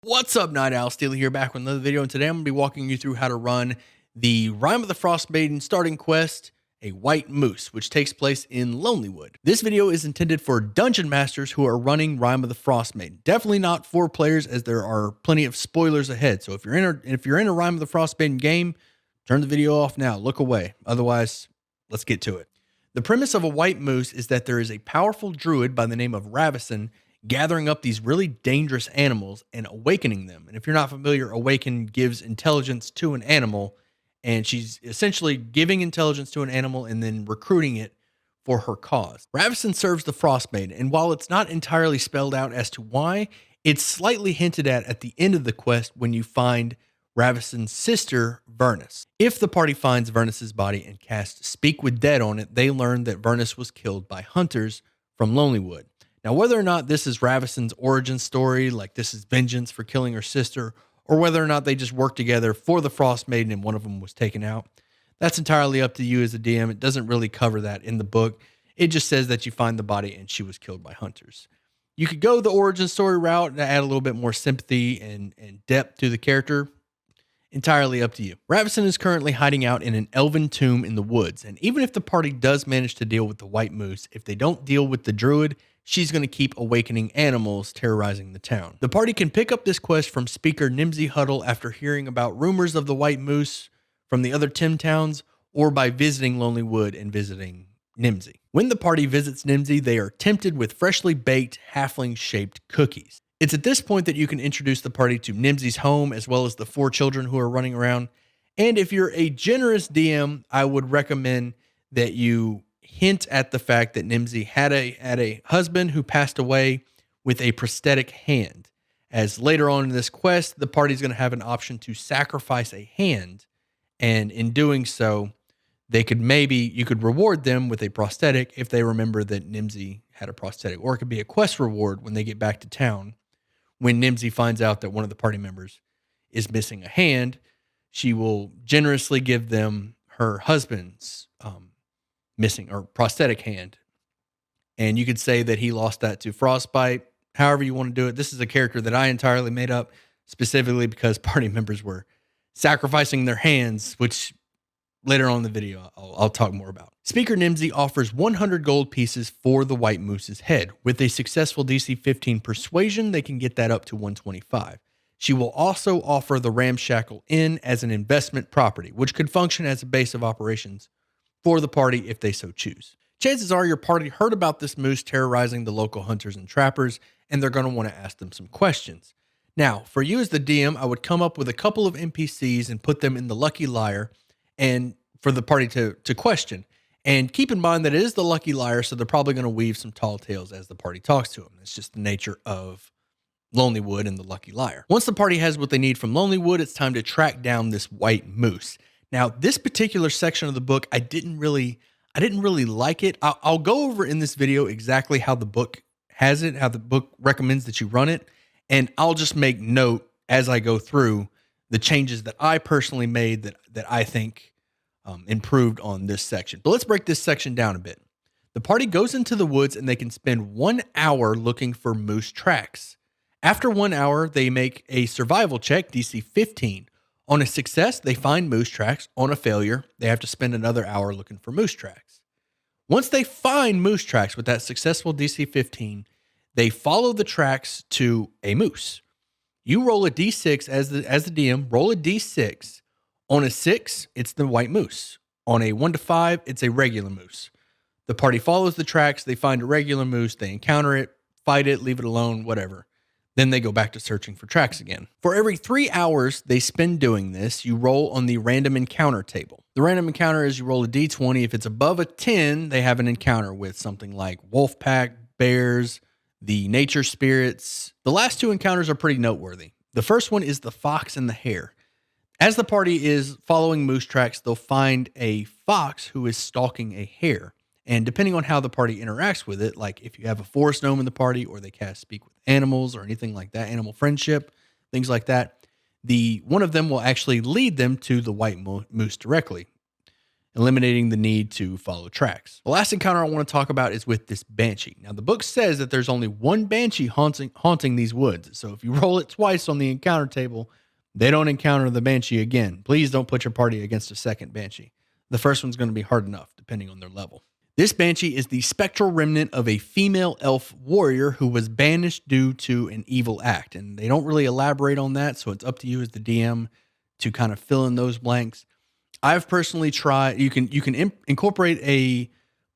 What's up, Night Owl? Steely here, back with another video, and today I'm going to be walking you through how to run the Rime of the Frostmaiden starting quest, a White Moose, which takes place in Lonelywood. This video is intended for dungeon masters who are running Rime of the Frostmaiden. Definitely not for players, as there are plenty of spoilers ahead. So if you're in a Rime of the Frostmaiden game, turn the video off now, look away. Otherwise, let's get to it. The premise of a White Moose is that there is a powerful druid by the name of Raveson gathering up these really dangerous animals and awakening them. And if you're not familiar, awaken gives intelligence to an animal, and she's essentially giving intelligence to an animal and then recruiting it for her cause. Raveson serves the Frostmaiden, and while it's not entirely spelled out as to why, it's slightly hinted at the end of the quest when you find Raveson's sister, Vernus. If the party finds Vernus's body and casts Speak with Dead on it, they learn that Vernus was killed by hunters from Lonelywood. Now, whether or not this is Raveson's origin story, like this is vengeance for killing her sister, or whether or not they just worked together for the Frostmaiden and one of them was taken out, that's entirely up to you as a DM. It doesn't really cover that in the book. It just says that you find the body and she was killed by hunters. You could go the origin story route and add a little bit more sympathy and depth to the character. Entirely up to you. Raveson is currently hiding out in an elven tomb in the woods, and even if the party does manage to deal with the White Moose, if they don't deal with the druid, she's going to keep awakening animals terrorizing the town. The party can pick up this quest from speaker Nimsy Huddle after hearing about rumors of the White Moose from the other Tim towns, or by visiting Lonelywood and visiting Nimsy. When the party visits Nimsy, they are tempted with freshly baked halfling-shaped cookies. It's at this point that you can introduce the party to Nimsy's home, as well as the 4 children who are running around. And if you're a generous DM, I would recommend that you hint at the fact that Nimsy had a husband who passed away with a prosthetic hand. As later on in this quest, the party's going to have an option to sacrifice a hand, and in doing so, you could reward them with a prosthetic if they remember that Nimsy had a prosthetic, or it could be a quest reward when they get back to town. When Nimsy finds out that one of the party members is missing a hand, she will generously give them her husband's missing or prosthetic hand. And you could say that he lost that to frostbite, however you want to do it. This is a character that I entirely made up specifically because party members were sacrificing their hands, which later on in the video I'll talk more about. Speaker Nimsy offers 100 gold pieces for the White Moose's head. With a successful DC 15 persuasion, they can get that up to 125. She will also offer the Ramshackle Inn as an investment property, which could function as a base of operations for the party if they so choose. Chances are your party heard about this moose terrorizing the local hunters and trappers, and they're going to want to ask them some questions. Now, for you as the DM, I would come up with a couple of NPCs and put them in the Lucky Liar, and for the party to question. And keep in mind that it is the Lucky Liar, so they're probably going to weave some tall tales as the party talks to them. It's just the nature of Lonelywood and the Lucky Liar. Once the party has what they need from Lonelywood, it's time to track down this White Moose. Now, this particular section of the book, I didn't really like it. I'll go over in this video exactly how the book has it, how the book recommends that you run it, and I'll just make note as I go through the changes that I personally made that I think improved on this section. But let's break this section down a bit. The party goes into the woods and they can spend 1 hour looking for moose tracks. After 1 hour, they make a survival check, DC 15. On a success, they find moose tracks. On a failure, they have to spend another hour looking for moose tracks. Once they find moose tracks with that successful DC 15, they follow the tracks to a moose. You roll a D6 as the DM, roll a D6. On a 6, it's the White Moose. On a 1 to 5, it's a regular moose. The party follows the tracks. They find a regular moose. They encounter it, fight it, leave it alone, whatever. Then they go back to searching for tracks again. For every 3 hours they spend doing this, you roll on the random encounter table. The random encounter is you roll a D20. If it's above a 10, they have an encounter with something like wolf pack, bears, the nature spirits. The last 2 encounters are pretty noteworthy. The first one is the fox and the hare. As the party is following moose tracks, they'll find a fox who is stalking a hare. And depending on how the party interacts with it, like if you have a forest gnome in the party or they cast Speak with Animals or anything like that, animal friendship, things like that, one of them will actually lead them to the White Moose directly. eliminating the need to follow tracks. The last encounter I want to talk about is with this banshee. Now, the book says that there's only one banshee haunting these woods. So if you roll it twice on the encounter table, they don't encounter the banshee again. Please don't put your party against a second banshee. The first one's going to be hard enough, depending on their level. This banshee is the spectral remnant of a female elf warrior who was banished due to an evil act. And they don't really elaborate on that, so it's up to you as the DM to kind of fill in those blanks. I've personally tried, you can incorporate a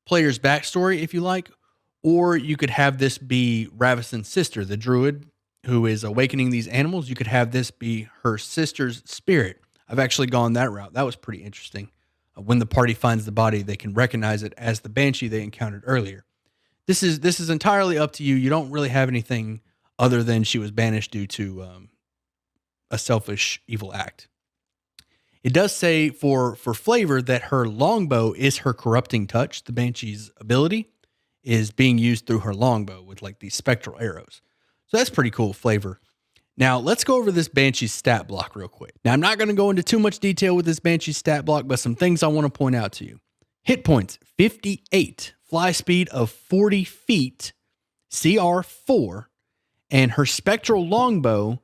player's backstory if you like, or you could have this be Raveson's sister, the druid who is awakening these animals. You could have this be her sister's spirit. I've actually gone that route. That was pretty interesting. When the party finds the body, they can recognize it as the banshee they encountered earlier. This is entirely up to you. You don't really have anything other than she was banished due to a selfish evil act. It does say for flavor that her longbow is her corrupting touch. The banshee's ability is being used through her longbow with like these spectral arrows. So that's pretty cool flavor. Now, let's go over this Banshee's stat block real quick. Now, I'm not going to go into too much detail with this Banshee's stat block, but some things I want to point out to you. Hit points, 58. Fly speed of 40 feet, CR 4. And her spectral longbow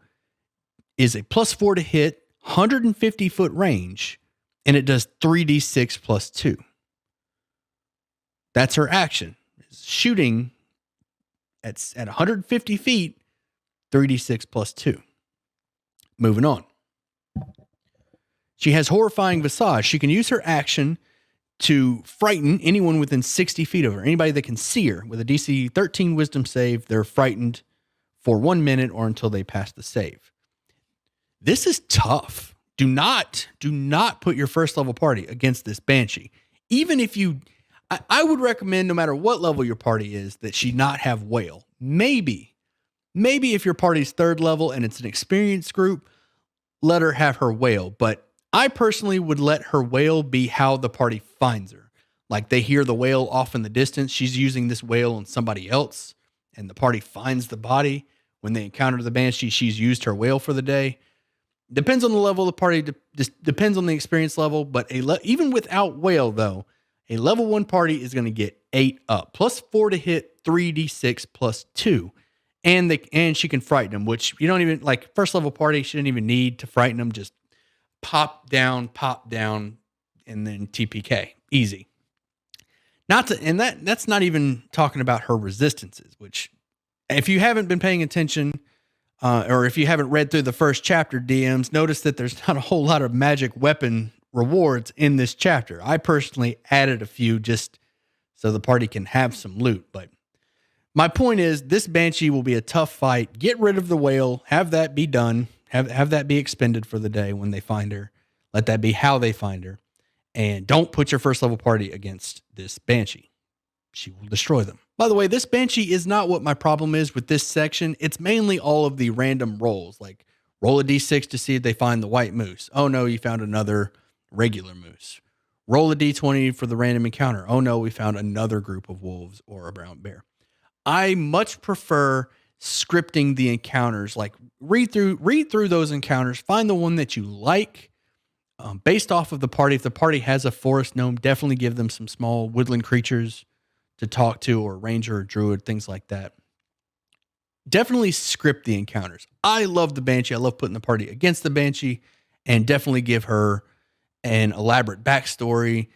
is a +4 to hit, 150-foot range, and it does 3d6 plus 2. That's her action. Shooting at 150 feet, 3d6 plus 2. Moving on. She has horrifying visage. She can use her action to frighten anyone within 60 feet of her. Anybody that can see her with a DC 13 wisdom save, they're frightened for 1 minute or until they pass the save. This is tough. Do not put your first level party against this Banshee. Even if I would recommend, no matter what level your party is, that she not have Whale. Maybe if your party's 3rd level and it's an experienced group, let her have her Whale. But I personally would let her Whale be how the party finds her. Like they hear the Whale off in the distance. She's using this Whale on somebody else, and the party finds the body. When they encounter the Banshee, she's used her Whale for the day. Depends on the level of the party. Depends on the experience level. But even without Whale, though, a level 1 party is going to get 8 up. +4 to hit, 3d6 plus 2. And she can frighten them, which you don't even, like, first level party, she didn't even need to frighten them. Just pop down, and then TPK. Easy. That's not even talking about her resistances, which if you haven't been paying attention, or if you haven't read through the first chapter, DMs, notice that there's not a whole lot of magic weapon rewards in this chapter. I personally added a few just so the party can have some loot. But my point is, this Banshee will be a tough fight. Get rid of the Whale. Have that be done. Have that be expended for the day when they find her. Let that be how they find her. And don't put your first level party against this Banshee. She will destroy them. By the way, this Banshee is not what my problem is with this section. It's mainly all of the random rolls, like roll a d6 to see if they find the white moose. Oh no, you found another regular moose. Roll a d20 for the random encounter. Oh no, we found another group of wolves or a brown bear. I much prefer scripting the encounters. Like read through those encounters, find the one that you like, based off of the party. If the party has a forest gnome, definitely give them some small woodland creatures to talk to, or ranger or druid, things like that. Definitely script the encounters. I love the Banshee. I love putting the party against the Banshee, and definitely give her an elaborate backstory,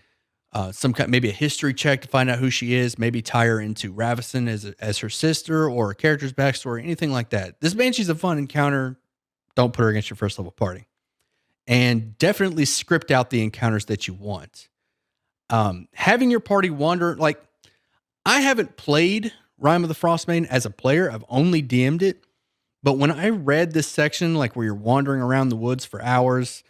some kind, maybe a history check to find out who she is, maybe tie her into Raveson as her sister, or a character's backstory, anything like that. This Banshee's a fun encounter. Don't put her against your first level party. And definitely script out the encounters that you want. Having your party wander, like, I haven't played Rime of the Frostmaiden as a player. I've only DM'd it. But when I read this section, like where you're wandering around the woods for hours,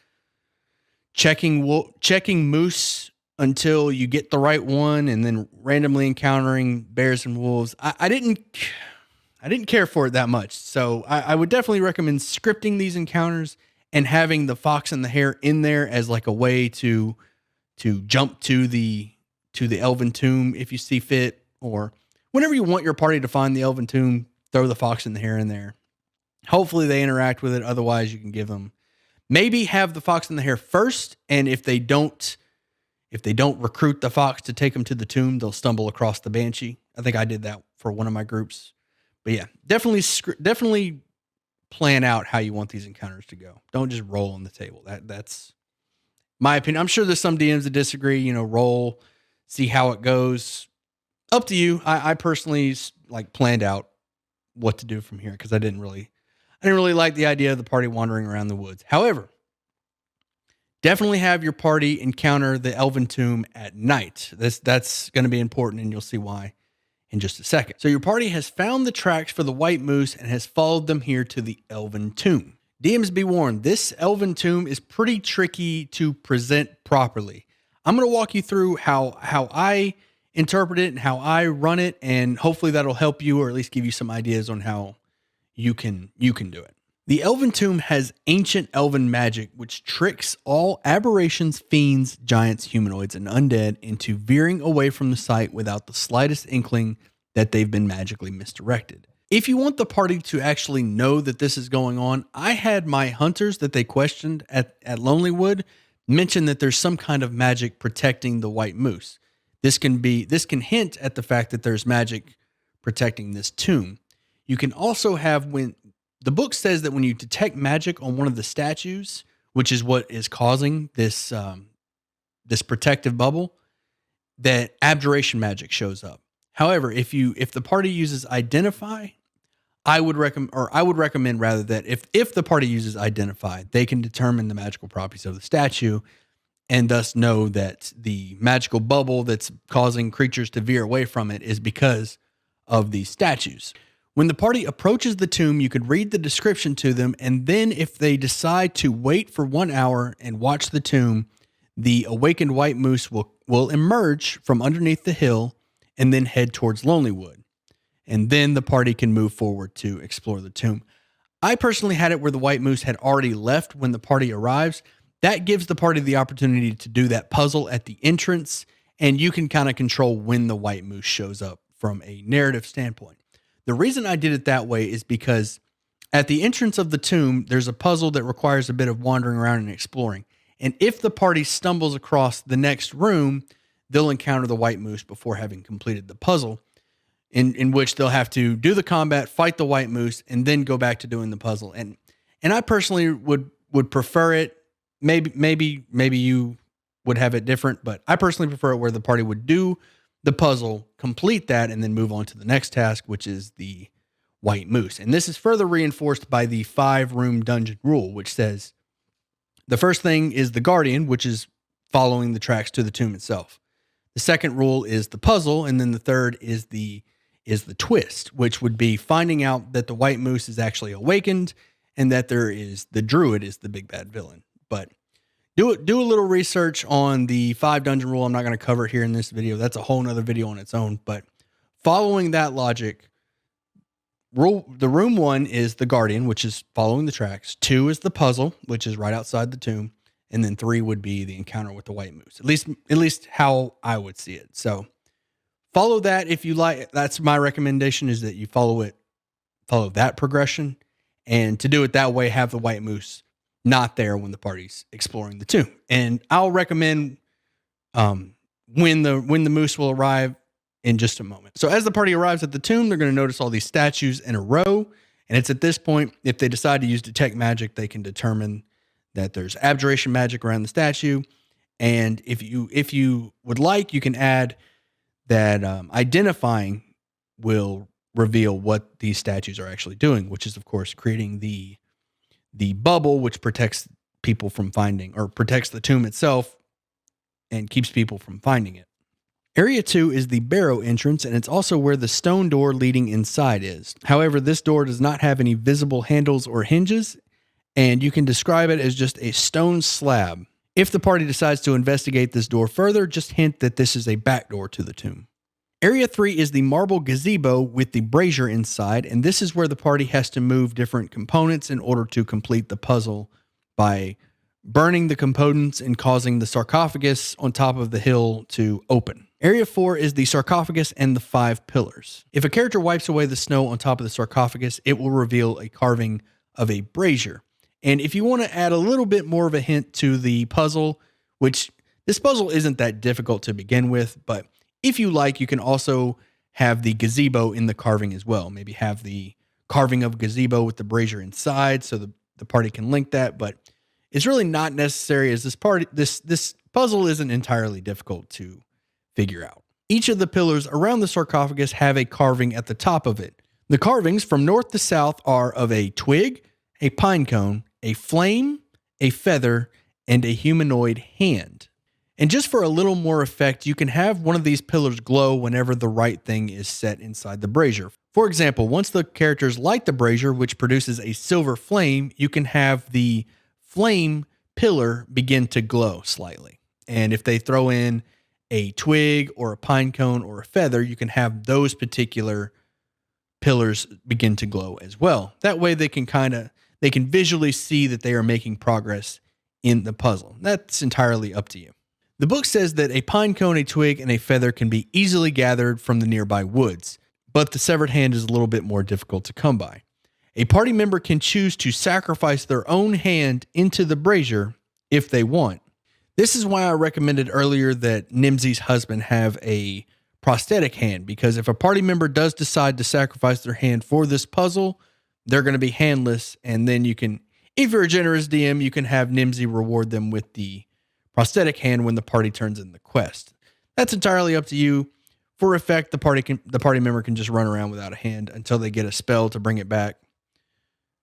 checking moose until you get the right one, and then randomly encountering bears and wolves, I didn't care for it that much. So I would definitely recommend scripting these encounters and having the fox and the hare in there as like a way to jump to the Elven tomb if you see fit, or whenever you want your party to find the Elven tomb, throw the fox and the hare in there. Hopefully they interact with it. Otherwise, you can give them, maybe have the fox and the hare first. And if they don't if they don't recruit the fox to take them to the tomb, they'll stumble across the banshee. I think I did that for one of my groups. But yeah, definitely plan out how you want these encounters to go. Don't just roll on the table. That's my opinion. I'm sure there's some DMs that disagree. You know, roll, see how it goes. Up to you. I personally like planned out what to do from here because I didn't really like the idea of the party wandering around the woods. However, definitely have your party encounter the Elven tomb at night. That's going to be important, and you'll see why in just a second. So your party has found the tracks for the white moose and has followed them here to the Elven tomb. DMs be warned, this Elven tomb is pretty tricky to present properly. I'm going to walk you through how I interpret it and how I run it, and hopefully that'll help you or at least give you some ideas on how you can do it. The Elven tomb has ancient elven magic which tricks all aberrations, fiends, giants, humanoids, and undead into veering away from the site without the slightest inkling that they've been magically misdirected. If you want the party to actually know that this is going on, I had my hunters that they questioned at Lonelywood mention that there's some kind of magic protecting the white moose. This can hint at the fact that there's magic protecting this tomb. You can also have when the book says that when you detect magic on one of the statues, which is what is causing this this protective bubble, that abjuration magic shows up. However, if the party uses identify, I would recommend rather that if the party uses identify, they can determine the magical properties of the statue and thus know that the magical bubble that's causing creatures to veer away from it is because of these statues. When the party approaches the tomb, you could read the description to them, and then if they decide to wait for 1 hour and watch the tomb, the awakened white moose will emerge from underneath the hill and then head towards Lonelywood. And then the party can move forward to explore the tomb. I personally had it where the white moose had already left when the party arrives. That gives the party the opportunity to do that puzzle at the entrance, and you can kind of control when the white moose shows up from a narrative standpoint. The reason I did it that way is because at the entrance of the tomb, there's a puzzle that requires a bit of wandering around and exploring. And if the party stumbles across the next room, they'll encounter the white moose before having completed the puzzle, in which they'll have to do the combat, fight the white moose, and then go back to doing the puzzle. And I personally would prefer it. Maybe you would have it different, but I personally prefer it where the party would do the puzzle, complete that, and then move on to the next task, which is the white moose. And this is further reinforced by the 5-room dungeon rule, which says the first thing is the guardian, which is following the tracks to the tomb itself. The second rule is the puzzle, and then the third is the twist, which would be finding out that the white moose is actually awakened and that the druid is the big bad villain. But do a little research on the 5 dungeon rule. I'm not going to cover it here in this video. That's a whole nother video on its own. But following that logic, the room 1 is the guardian, which is following the tracks. 2 is the puzzle, which is right outside the tomb. And then 3 would be the encounter with the white moose. At least how I would see it. So follow that if you like. That's my recommendation, is that you follow that progression. And to do it that way, have the white moose not there when the party's exploring the tomb. And I'll recommend when the moose will arrive in just a moment. So as the party arrives at the tomb, they're going to notice all these statues in a row. And it's at this point, if they decide to use detect magic, they can determine that there's abjuration magic around the statue. And if you would like, you can add that identifying will reveal what these statues are actually doing, which is, of course, creating the bubble, which protects people from finding, or protects the tomb itself and keeps people from finding it. Area 2 is the barrow entrance, and it's also where the stone door leading inside is. However, this door does not have any visible handles or hinges, and you can describe it as just a stone slab. If the party decides to investigate this door further, just hint that this is a back door to the tomb. Area 3 is the marble gazebo with the brazier inside, and this is where the party has to move different components in order to complete the puzzle by burning the components and causing the sarcophagus on top of the hill to open. Area 4 is the sarcophagus and the 5 pillars. If a character wipes away the snow on top of the sarcophagus, it will reveal a carving of a brazier. And if you want to add a little bit more of a hint to the puzzle, which This puzzle isn't that difficult to begin with, but if you like, you can also have the gazebo in the carving as well. Maybe have the carving of a gazebo with the brazier inside so the party can link that, but it's really not necessary as this puzzle isn't entirely difficult to figure out. Each of the pillars around the sarcophagus have a carving at the top of it. The carvings from north to south are of a twig, a pine cone, a flame, a feather, and a humanoid hand. And just for a little more effect, you can have one of these pillars glow whenever the right thing is set inside the brazier. For example, once the characters light the brazier, which produces a silver flame, you can have the flame pillar begin to glow slightly. And if they throw in a twig or a pine cone or a feather, you can have those particular pillars begin to glow as well. That way they can visually see that they are making progress in the puzzle. That's entirely up to you. The book says that a pine cone, a twig, and a feather can be easily gathered from the nearby woods, but the severed hand is a little bit more difficult to come by. A party member can choose to sacrifice their own hand into the brazier if they want. This is why I recommended earlier that Nimsy's husband have a prosthetic hand, because if a party member does decide to sacrifice their hand for this puzzle, they're going to be handless, and then you can, if you're a generous DM, you can have Nimsy reward them with the prosthetic hand when the party turns in the quest. That's entirely up to you. For effect, the party member can just run around without a hand until they get a spell to bring it back,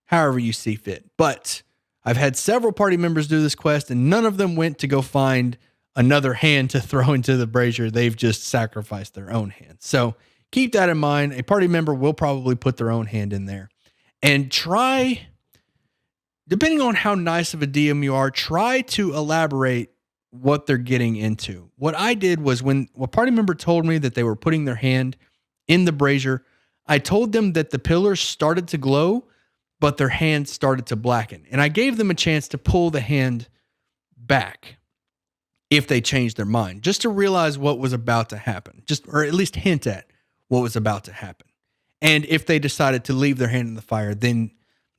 however you see fit. But I've had several party members do this quest, and none of them went to go find another hand to throw into the brazier. They've just sacrificed their own hand. So keep that in mind. A party member will probably put their own hand in there. And try, depending on how nice of a DM you are, try to elaborate what they're getting into. What I did was when a party member told me that they were putting their hand in the brazier, I told them that the pillars started to glow, but their hand started to blacken. And I gave them a chance to pull the hand back if they changed their mind, just to realize what was about to happen, or at least hint at what was about to happen. And if they decided to leave their hand in the fire, then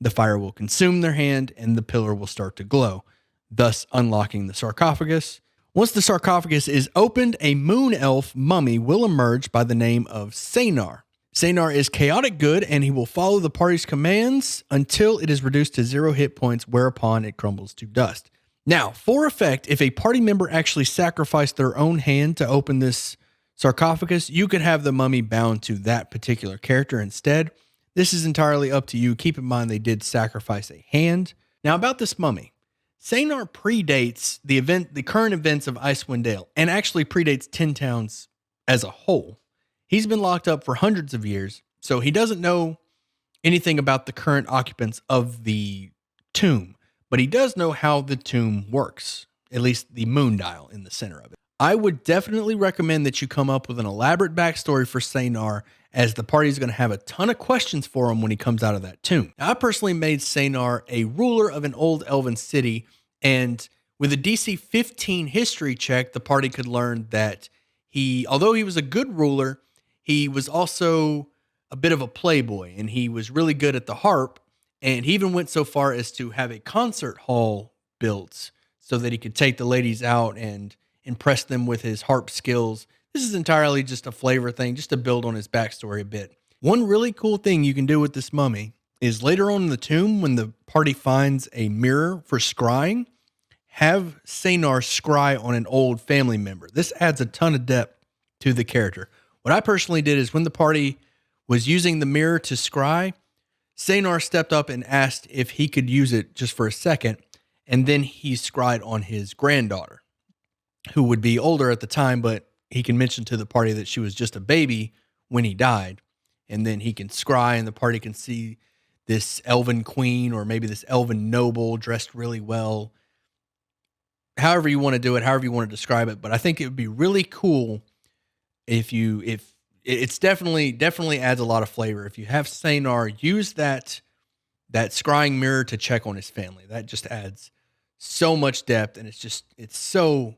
the fire will consume their hand and the pillar will start to glow, thus unlocking the sarcophagus. Once the sarcophagus is opened, a moon elf mummy will emerge by the name of Sanar. Sanar is chaotic good, and he will follow the party's commands until it is reduced to 0 hit points, whereupon it crumbles to dust. Now, for effect, if a party member actually sacrificed their own hand to open this sarcophagus, you could have the mummy bound to that particular character instead. This is entirely up to you. Keep in mind they did sacrifice a hand. Now, about this mummy. Sanar predates the current events of Icewind Dale, and actually predates Tin Towns as a whole. He's been locked up for hundreds of years, so he doesn't know anything about the current occupants of the tomb, but he does know how the tomb works, at least the moon dial in the center of it. I would definitely recommend that you come up with an elaborate backstory for Sanar, as the party is going to have a ton of questions for him when he comes out of that tomb. Now, I personally made Sanar a ruler of an old elven city, and with a DC 15 history check, the party could learn that although he was a good ruler, he was also a bit of a playboy, and he was really good at the harp, and he even went so far as to have a concert hall built so that he could take the ladies out and impress them with his harp skills. This is entirely just a flavor thing, just to build on his backstory a bit. One really cool thing you can do with this mummy is later on in the tomb, when the party finds a mirror for scrying, have Sanar scry on an old family member. This adds a ton of depth to the character. What I personally did is when the party was using the mirror to scry, Sanar stepped up and asked if he could use it just for a second, and then he scryed on his granddaughter, who would be older at the time, but he can mention to the party that she was just a baby when he died, and then he can scry and the party can see this elven queen or maybe this elven noble dressed really well. However you want to do it, however you want to describe it, but I think it would be really cool if it's definitely adds a lot of flavor. If you have Sanar use that scrying mirror to check on his family, that just adds so much depth, and it's so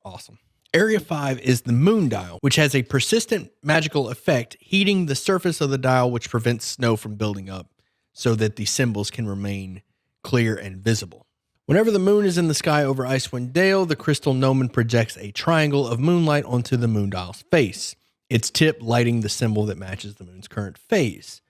awesome. Area 5 is the moon dial, which has a persistent magical effect, heating the surface of the dial, which prevents snow from building up so that the symbols can remain clear and visible. Whenever the moon is in the sky over Icewind Dale, the crystal gnomon projects a triangle of moonlight onto the moon dial's face, its tip lighting the symbol that matches the moon's current phase.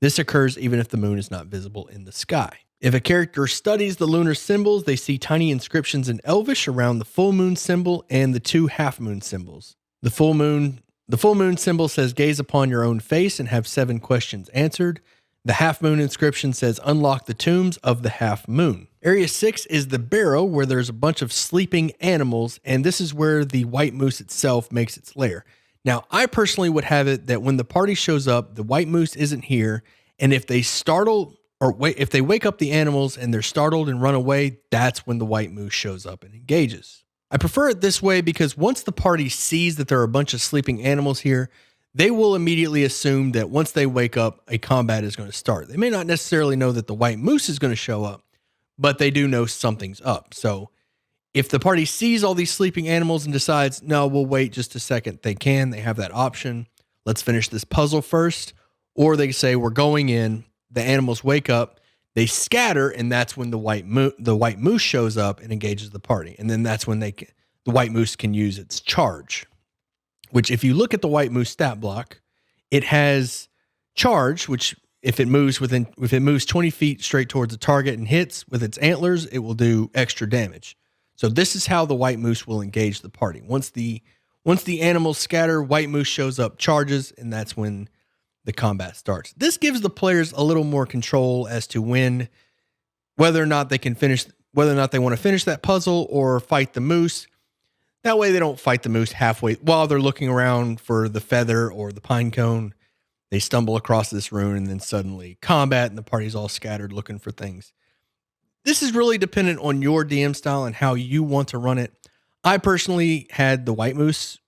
This occurs even if the moon is not visible in the sky. If a character studies the lunar symbols, they see tiny inscriptions in Elvish around the full moon symbol and the 2 half moon symbols. The full moon symbol says gaze upon your own face and have 7 questions answered. The half moon inscription says unlock the tombs of the half moon. Area 6 is the barrow, where there's a bunch of sleeping animals, and this is where the white moose itself makes its lair. Now, I personally would have it that when the party shows up, the white moose isn't here, and if they if they wake up the animals and they're startled and run away, that's when the white moose shows up and engages. I prefer it this way because once the party sees that there are a bunch of sleeping animals here, they will immediately assume that once they wake up, a combat is going to start. They may not necessarily know that the white moose is going to show up, but they do know something's up. So if the party sees all these sleeping animals and decides, no, we'll wait just a second, they have that option. Let's finish this puzzle first. Or they say, we're going in, the animals wake up, they scatter, and that's when the white moose shows up and engages the party. And then that's when the white moose can use its charge, which if you look at the white moose stat block, it has charge, which if it moves 20 feet straight towards the target and hits with its antlers, it will do extra damage. So this is how the white moose will engage the party. Once the animals scatter, white moose shows up, charges, and that's when the combat starts. This gives the players a little more control as to whether or not they want to finish that puzzle or fight the moose. That way they don't fight the moose halfway while they're looking around for the feather or the pine cone. They stumble across this rune and then suddenly combat and the party's all scattered looking for things. This is really dependent on your DM style and how you want to run it. I personally had the white moose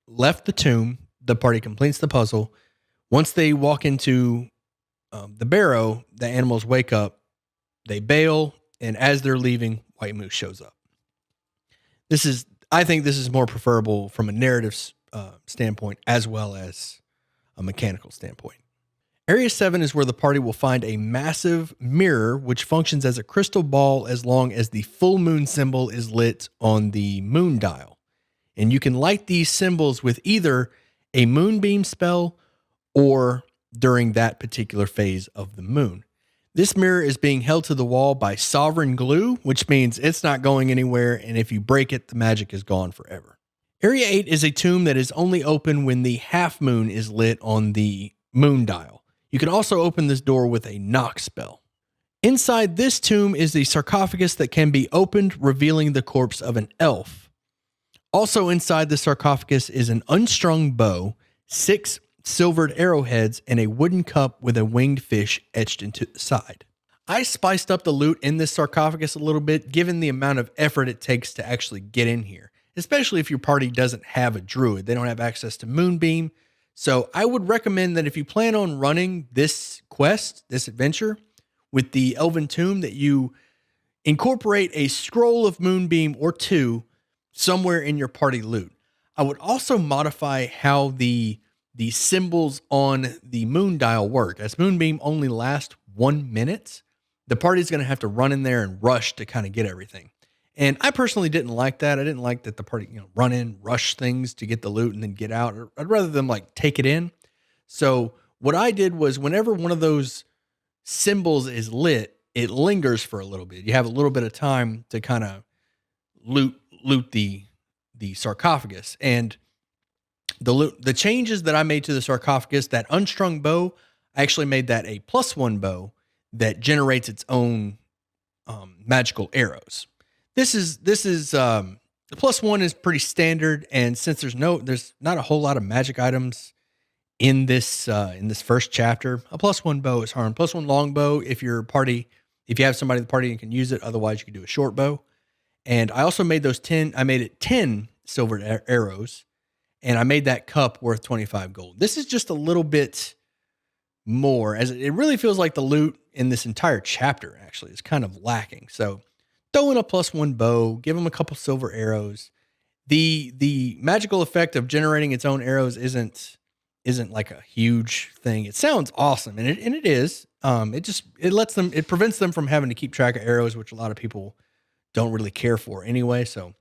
left the tomb. The party completes the puzzle. Once they walk into the barrow, the animals wake up, they bail, and as they're leaving, white moose shows up. I think this is more preferable from a narrative standpoint as well as a mechanical standpoint. Area 7 is where the party will find a massive mirror which functions as a crystal ball as long as the full moon symbol is lit on the moon dial. And you can light these symbols with either a moonbeam spell or during that particular phase of the moon. This mirror is being held to the wall by sovereign glue, which means it's not going anywhere, and if you break it, the magic is gone forever. Area 8 is a tomb that is only open when the half moon is lit on the moon dial. You can also open this door with a knock spell. Inside this tomb is a sarcophagus that can be opened, revealing the corpse of an elf. Also inside the sarcophagus is an unstrung bow, 6 silvered arrowheads, and a wooden cup with a winged fish etched into the side. I spiced up the loot in this sarcophagus a little bit, given the amount of effort it takes to actually get in here, especially if your party doesn't have a druid. They don't have access to Moonbeam. So I would recommend that if you plan on running this quest, this adventure, with the Elven Tomb, that you incorporate a scroll of Moonbeam or 2 somewhere in your party loot. I would also modify how the symbols on the moon dial work. As Moonbeam only lasts 1 minute, the party's going to have to run in there and rush to kind of get everything. And I personally didn't like that. I didn't like that the party, run in, rush things to get the loot and then get out. I'd rather them take it in. So what I did was whenever one of those symbols is lit, it lingers for a little bit. You have a little bit of time to kind of loot the sarcophagus. And the changes that I made to the sarcophagus, that unstrung bow, I actually made that a +1 bow that generates its own magical arrows. This is the +1 is pretty standard, and since there's not a whole lot of magic items in this first chapter, a +1 bow is harm. +1 longbow if you have somebody in the party and can use it. Otherwise, you can do a short bow. And I also made I made it 10 silver arrows. And I made that cup worth 25 gold. This is just a little bit more, as it really feels like the loot in this entire chapter actually is kind of lacking. So throw in a +1 bow, give them a couple silver arrows. The magical effect of generating its own arrows isn't like a huge thing. It sounds awesome, and it is. It prevents them from having to keep track of arrows, which a lot of people don't really care for anyway. So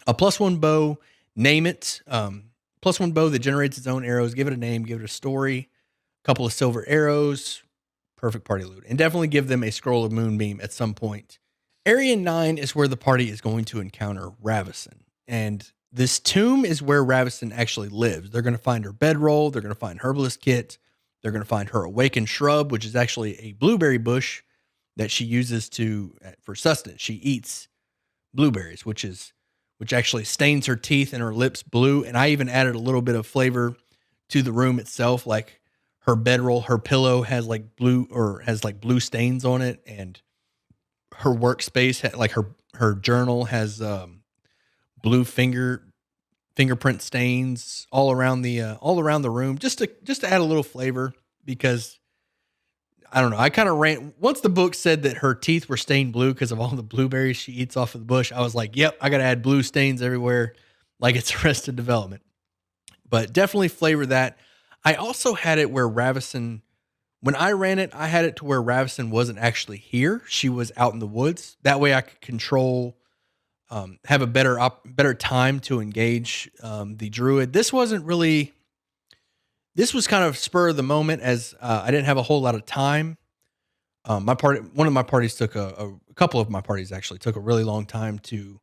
a +1 bow, name it. +1 bow that generates its own arrows. Give it a name, give it a story, a couple of silver arrows, perfect party loot. And definitely give them a scroll of moonbeam at some point. Area 9 is where the party is going to encounter Raveson. And this tomb is where Raveson actually lives. They're going to find her bedroll. They're going to find Herbalist Kit. They're going to find her awakened shrub, which is actually a blueberry bush that she uses for sustenance. She eats blueberries, which actually stains her teeth and her lips blue. And I even added a little bit of flavor to the room itself. Like her bedroll, her pillow has like blue stains on it. And her workspace, like her journal has blue fingerprint stains all around the room, just to add a little flavor, because I don't know. I kind of ran once the book said that her teeth were stained blue because of all the blueberries she eats off of the bush. I was like, yep, I got to add blue stains everywhere, like it's Arrested Development. But definitely flavor that. I also had it where Raveson, when I ran it, I had it to where Raveson wasn't actually here. She was out in the woods. That way I could control, have a better time to engage the druid. This was kind of spur of the moment, as I didn't have a whole lot of time. One of my parties took a couple of my parties actually took a really long time to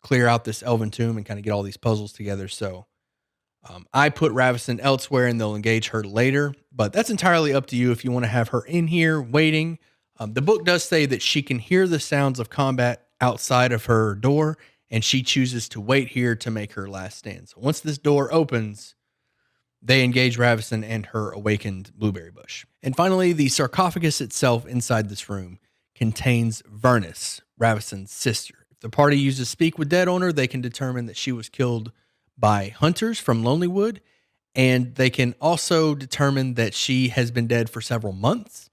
clear out this Elven tomb and kind of get all these puzzles together. So I put Raveson elsewhere and they'll engage her later, but that's entirely up to you if you want to have her in here waiting. The book does say that she can hear the sounds of combat outside of her door, and she chooses to wait here to make her last stand. So once this door opens, they engage Raveson and her awakened blueberry bush. And finally, the sarcophagus itself inside this room contains Vernus, Raveson's sister. If the party uses Speak with Dead on her, they can determine that she was killed by hunters from Lonelywood, and they can also determine that she has been dead for several months.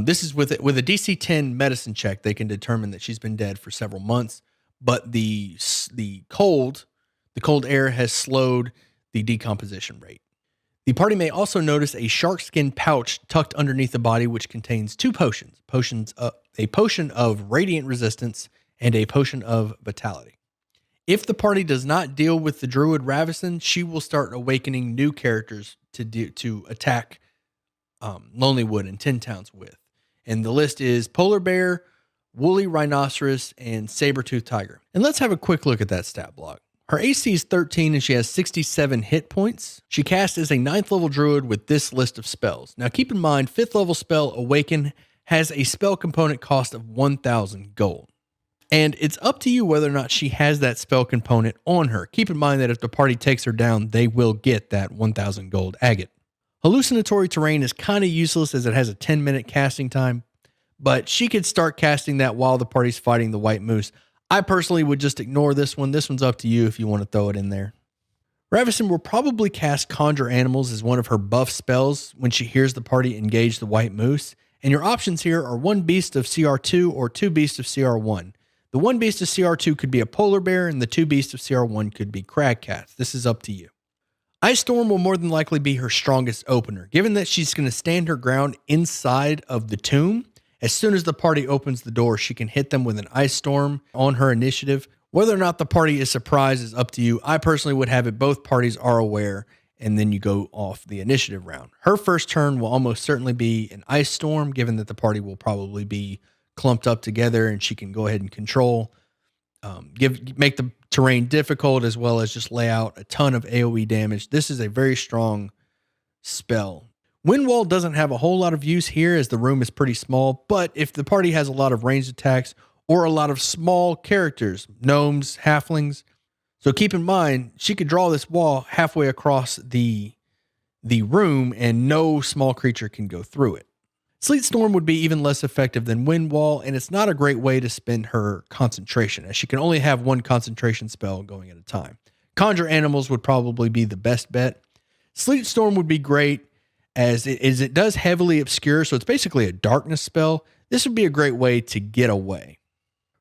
This is with a DC 10 medicine check, they can determine that she's been dead for several months, but the cold air has slowed the decomposition rate. The party may also notice a sharkskin pouch tucked underneath the body, which contains 2 potions. A potion of radiant resistance and a potion of vitality. If the party does not deal with the druid Raveson, she will start awakening new characters to attack Lonelywood and Tin Towns with. And the list is Polar Bear, Woolly Rhinoceros, and Saber-Tooth Tiger. And let's have a quick look at that stat block. Her AC is 13 and she has 67 hit points. She casts as a 9th level druid with this list of spells. Now keep in mind, 5th level spell Awaken has a spell component cost of 1,000 gold. And it's up to you whether or not she has that spell component on her. Keep in mind that if the party takes her down, they will get that 1,000 gold agate. Hallucinatory Terrain is kind of useless as it has a 10-minute casting time, but she could start casting that while the party's fighting the White Moose. I personally would just ignore this one. This one's up to you if you want to throw it in there. Raveson will probably cast Conjure Animals as one of her buff spells when she hears the party engage the White Moose. And your options here are 1 Beast of CR2 or 2 Beasts of CR1. The 1 Beast of CR2 could be a Polar Bear, and the 2 Beasts of CR1 could be Crag Cats. This is up to you. Ice Storm will more than likely be her strongest opener, given that she's going to stand her ground inside of the tomb. As soon as the party opens the door, she can hit them with an Ice Storm on her initiative. Whether or not the party is surprised is up to you. I personally would have it both parties are aware, and then you go off the initiative round. Her first turn will almost certainly be an Ice Storm, given that the party will probably be clumped up together and she can go ahead and control, make the terrain difficult, as well as just lay out a ton of AoE damage. This is a very strong spell. Wind Wall doesn't have a whole lot of use here as the room is pretty small, but if the party has a lot of ranged attacks or a lot of small characters, gnomes, halflings, so keep in mind, she could draw this wall halfway across the room and no small creature can go through it. Sleet Storm would be even less effective than Wind Wall, and it's not a great way to spend her concentration, as she can only have 1 concentration spell going at a time. Conjure Animals would probably be the best bet. Sleet Storm would be great, as it does heavily obscure, so it's basically a darkness spell. This would be a great way to get away.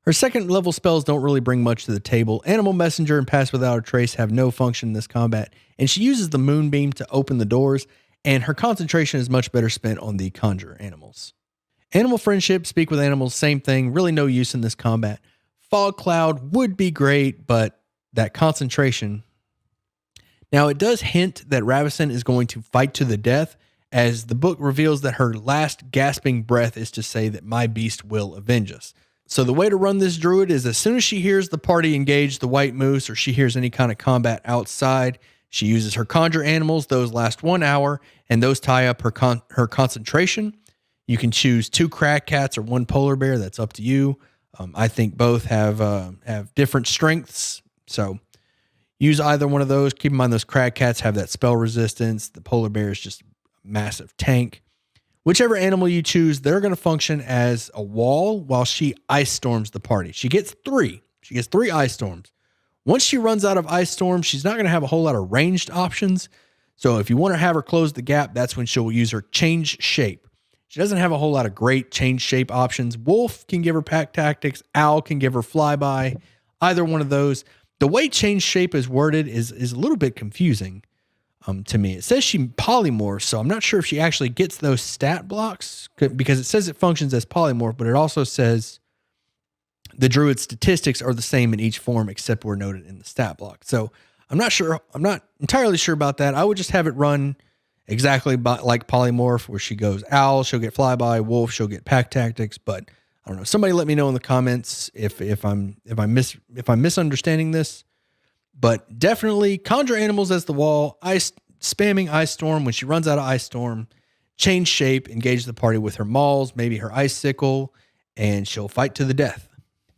Her 2nd level spells don't really bring much to the table. Animal Messenger and Pass Without a Trace have no function in this combat, and she uses the Moonbeam to open the doors, and her concentration is much better spent on the Conjure Animals. Animal Friendship, Speak with Animals, same thing, really no use in this combat. fog cloud would be great, but that concentration. Now, it does hint that Raveson is going to fight to the death, as the book reveals that her last gasping breath is to say that my beast will avenge us. So the way to run this druid is as soon as she hears the party engage the white moose, or she hears any kind of combat outside, she uses her conjure animals. Those last 1 hour, and those tie up her concentration. You can choose 2 crag cats or 1 polar bear. That's up to you. I think both have different strengths, so use either one of those. Keep in mind those crag cats have that spell resistance. The polar bear is just a massive tank. Whichever animal you choose, they're going to function as a wall while she ice storms the party. She gets 3. She gets 3 ice storms. Once she runs out of ice storms, she's not going to have a whole lot of ranged options. So if you want to have her close the gap, that's when she'll use her change shape. She doesn't have a whole lot of great change shape options. Wolf can give her pack tactics. Owl can give her flyby. Either one of those. The way change shape is worded is a little bit confusing to me. It says she polymorphs, so I'm not sure if she actually gets those stat blocks, because it says it functions as polymorph, but it also says the druid statistics are the same in each form except where noted in the stat block. So I'm not sure. I'm not entirely sure about that. I would just have it run exactly like polymorph, where she goes owl, she'll get flyby, wolf, she'll get pack tactics. But I don't know. Somebody let me know in the comments if I'm misunderstanding this. But definitely conjure animals as the wall, spamming ice storm. When she runs out of ice storm, change shape, engage the party with her mauls, maybe her ice sickle, and she'll fight to the death.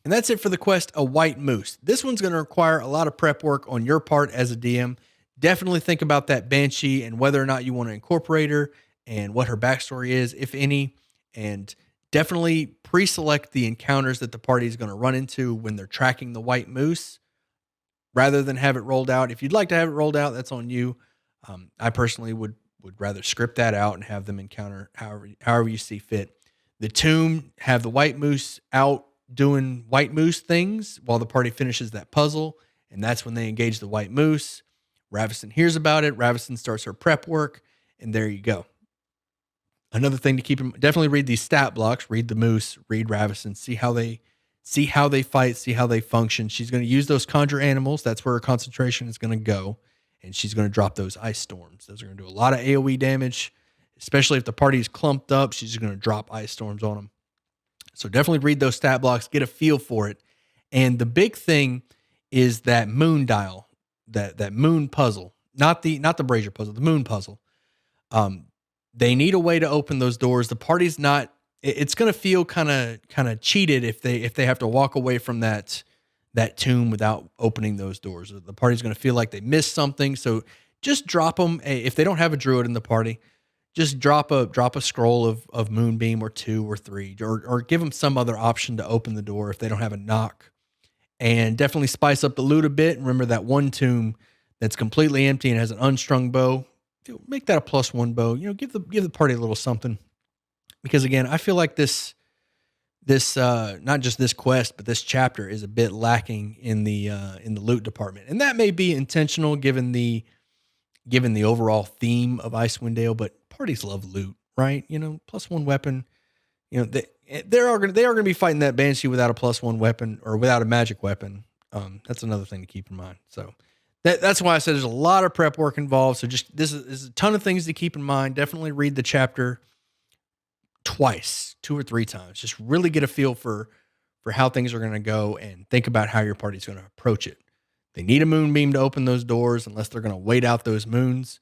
And that's it for the quest, A White Moose. This one's going to require a lot of prep work on your part as a DM. Definitely think about that Banshee and whether or not you want to incorporate her and what her backstory is, if any. And definitely pre-select the encounters that the party is going to run into when they're tracking the White Moose, rather than have it rolled out. If you'd like to have it rolled out, that's on you. I personally would rather script that out and have them encounter however you see fit. The tomb have the White Moose out doing White Moose things while the party finishes that puzzle, and that's when they engage the White Moose. Raveson hears about it. Raveson starts her prep work, and there you go. Another thing to keep in mind, definitely read these stat blocks, read the Moose, read Raveson, see how they fight, see how they function. She's going to use those conjure animals. That's where her concentration is going to go, and she's going to drop those ice storms. Those are going to do a lot of AoE damage, especially if the party is clumped up. She's just going to drop ice storms on them. So definitely read those stat blocks, get a feel for it. And the big thing is that moon dial, that moon puzzle, not the brazier puzzle, the moon puzzle. They need a way to open those doors. The party's not, it's going to feel kind of cheated if they have to walk away from that tomb without opening those doors. The party's going to feel like they missed something. So just drop them. If they don't have a druid in the party, just drop a scroll of Moonbeam or 2 or 3, or give them some other option to open the door if they don't have a knock. And definitely spice up the loot a bit. Remember that one tomb that's completely empty and has an unstrung bow. Make that a +1 bow. Give the party a little something. Because again, I feel like this not just this quest, but this chapter is a bit lacking in the loot department, and that may be intentional given the overall theme of Icewind Dale. But parties love loot, right? +1 weapon. They are going to be fighting that Banshee without a +1 weapon or without a magic weapon. That's another thing to keep in mind. So that's why I said there's a lot of prep work involved. So just this is a ton of things to keep in mind. Definitely read the chapter twice, 2 or 3 times. Just really get a feel for how things are going to go, and think about how your party's going to approach it. They need a moonbeam to open those doors unless they're going to wait out those moons.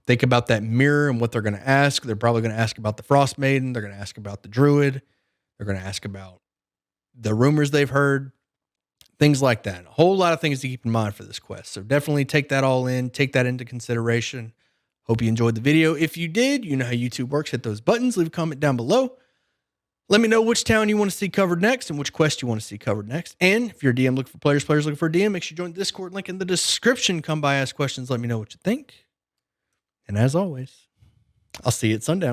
Think about that mirror and what they're going to ask. They're probably going to ask about the Frostmaiden. They're going to ask about the druid. They're going to ask about the rumors they've heard, things like that. A whole lot of things to keep in mind for this quest. So definitely take that all in, take that into consideration. Hope you enjoyed the video. If you did, you know how YouTube works. Hit those buttons, leave a comment down below. Let me know which town you want to see covered next and which quest you want to see covered next. And if you're a DM looking for players looking for a DM, make sure you join the Discord link in the description. Come by, ask questions, let me know what you think. And as always, I'll see you at sundown.